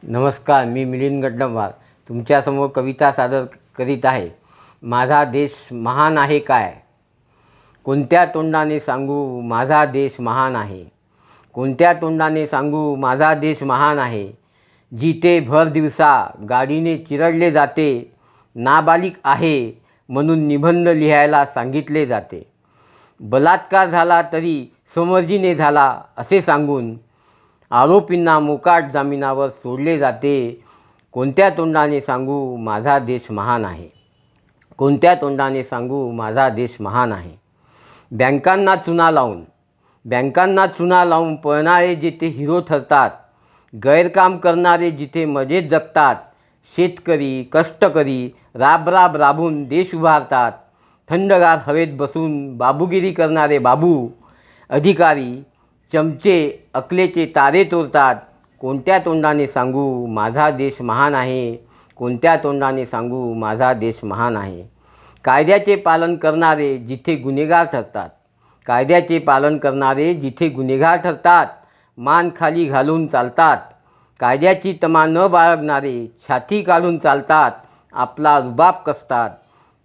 नमस्कार, मी मिलिंद गड्डमवार तुमच्यासमोर कविता सादर करीत आहे. माझा देश महान आहे काय? कोणत्या तोंडाने सांगू माझा देश महान आहे? कोणत्या तोंडाने सांगू माझा देश महान आहे? जिथे भर दिवसा गाडीने चिरडले जाते, नाबालिक आहे म्हणून निबंध लिहायला सांगितले जाते. बलात्कार झाला तरी समर्जीने झाला असे सांगून आरोपींना मोकाट जामिनावर सोडले जाते. कोणत्या तोंडाने सांगू माझा देश महान आहे? कोणत्या तोंडाने सांगू माझा देश महान आहे? बँकांना चुना लावून पळणारे जिथे हिरो ठरतात, गैरकाम करणारे जिथे मजेत जगतात, शेतकरी कष्टकरी राबून देश उभारतात, थंडगार हवेत बसून बाबूगिरी करणारे बाबू, अधिकारी चमचे अकलेचे तारे तोडतात. कोणत्या तोंडाने सांगू माझा देश महान आहे? कोणत्या तोंडाने सांगू माझा देश महान आहे? कायद्याचे पालन करणारे जिथे गुन्हेगार ठरतात, कायद्याचे पालन करणारे जिथे गुन्हेगार ठरतात, मान खाली घालून चालतात. कायद्याची तमा न बाळगणारे छाती काढून चालतात, आपला रुबाब कसतात.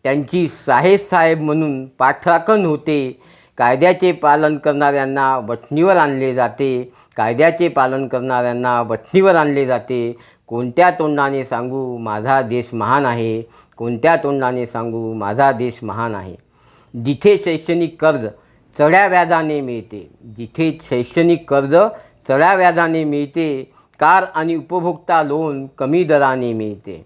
त्यांची साहेब म्हणून पाठराखण होते. कायद्याचे पालन करणाऱ्यांना वठणीवर आणले जाते. कायद्याचे पालन करणाऱ्यांना वठणीवर आणले जाते. कोणत्या तोंडाने सांगू माझा देश महान आहे? कोणत्या तोंडाने सांगू माझा देश महान आहे? जिथे शैक्षणिक कर्ज चढ्या व्याजाने मिळते, जिथे शैक्षणिक कर्ज चढ्या व्याजाने मिळते, कार आणि उपभोक्ता लोन कमी दराने मिळते.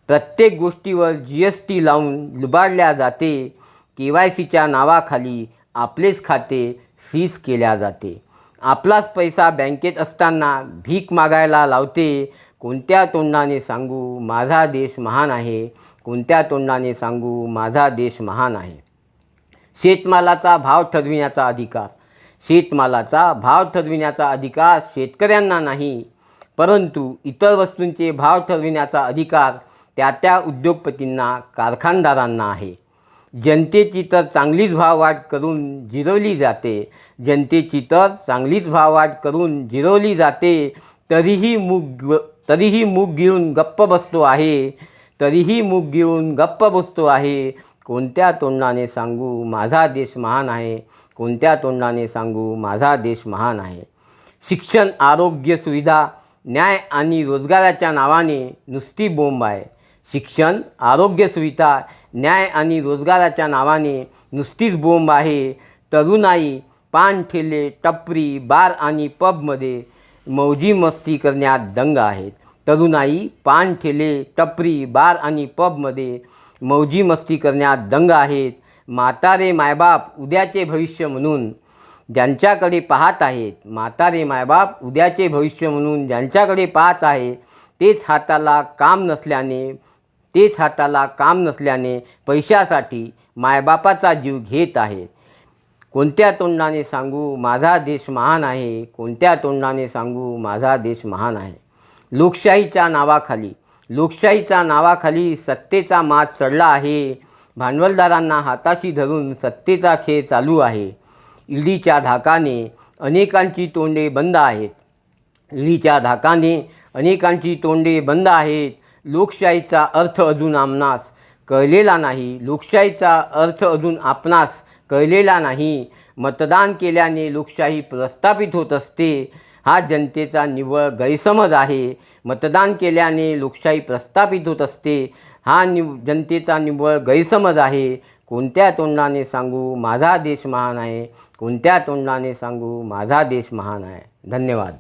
प्रत्येक गोष्टीवर GST लावून लुबाडल्या जाते. KYCच्या नावाखाली आपलेच खाते सीज केल्या जाते. आपलाच पैसा बँकेत असताना भीक मागायला लावते. कोणत्या तोंडाने सांगू माझा देश महान आहे? कोणत्या तोंडाने सांगू माझा देश महान आहे? शेतमालाचा भाव ठरविण्याचा अधिकार, शेतमालाचा भाव ठरविण्याचा अधिकार शेतकऱ्यांना नाही, परंतु इतर वस्तूंचे भाव ठरविण्याचा अधिकार त्या उद्योगपतींना, कारखानदारांना आहे. जनतेची तर चांगलीच भाववाढ करून जिरवली जाते. जनतेची तर चांगलीच भाववाढ करून जिरवली जाते. तरीही मूग घेऊन गप्प बसतो आहे. तरीही मूग घेऊन गप्प बसतो आहे. कोणत्या तोंडाने सांगू माझा देश महान आहे? कोणत्या तोंडाने सांगू माझा देश महान आहे? शिक्षण, आरोग्य सुविधा, न्याय आणि रोजगाराच्या नावाने नुसती बोंब आहे. शिक्षण, आरोग्य सुविधा, न्याय आणि रोजगाराच्या नावाने नुसतीच बोंब आहे. तरुणाई पान ठेले, टपरी, बार आणि पबमध्ये मौजी मस्ती करण्यात दंग आहेत. तरुणाई पान ठेले, टपरी, बार आणि पबमध्ये मौजी मस्ती करण्यात दंग आहेत. म्हातारे मायबाप उद्याचे भविष्य म्हणून ज्यांच्याकडे पाहत आहेत, म्हातारे मायबाप उद्याचे भविष्य म्हणून ज्यांच्याकडे पाहत आहेत, तेच हाताला काम नसल्याने पैशासाठी मायबापाचा जीव घेत आहेत. कोणत्या तोंडाने सांगू माझा देश महान आहे? कोणत्या तोंडाने सांगू माझा देश महान आहे? लोकशाहीच्या नावाखाली सत्तेचा माज चढला आहे. भांडवलदारांना हाताशी धरून सत्तेचा खेळ चालू आहे. ईडीच्या धाकाने अनेकांची तोंडे बंद आहेत. ईडीच्या धाकाने अनेकांची तोंडे बंद आहेत. लोकशाहीचा अर्थ अजून आपणास कळलेला नाही. लोकशाहीचा अर्थ अजून आपणास कळलेला नाही. मतदान केल्याने लोकशाही प्रस्थापित होत असते, हा जनतेचा निव्वळ गैरसमज आहे. मतदान केल्याने लोकशाही प्रस्थापित होत असते, हा जनतेचा निव्वळ गैरसमज आहे. कोणत्या तोंडाने सांगू माझा देश महान आहे? कोणत्या तोंडाने सांगू माझा देश महान आहे? धन्यवाद.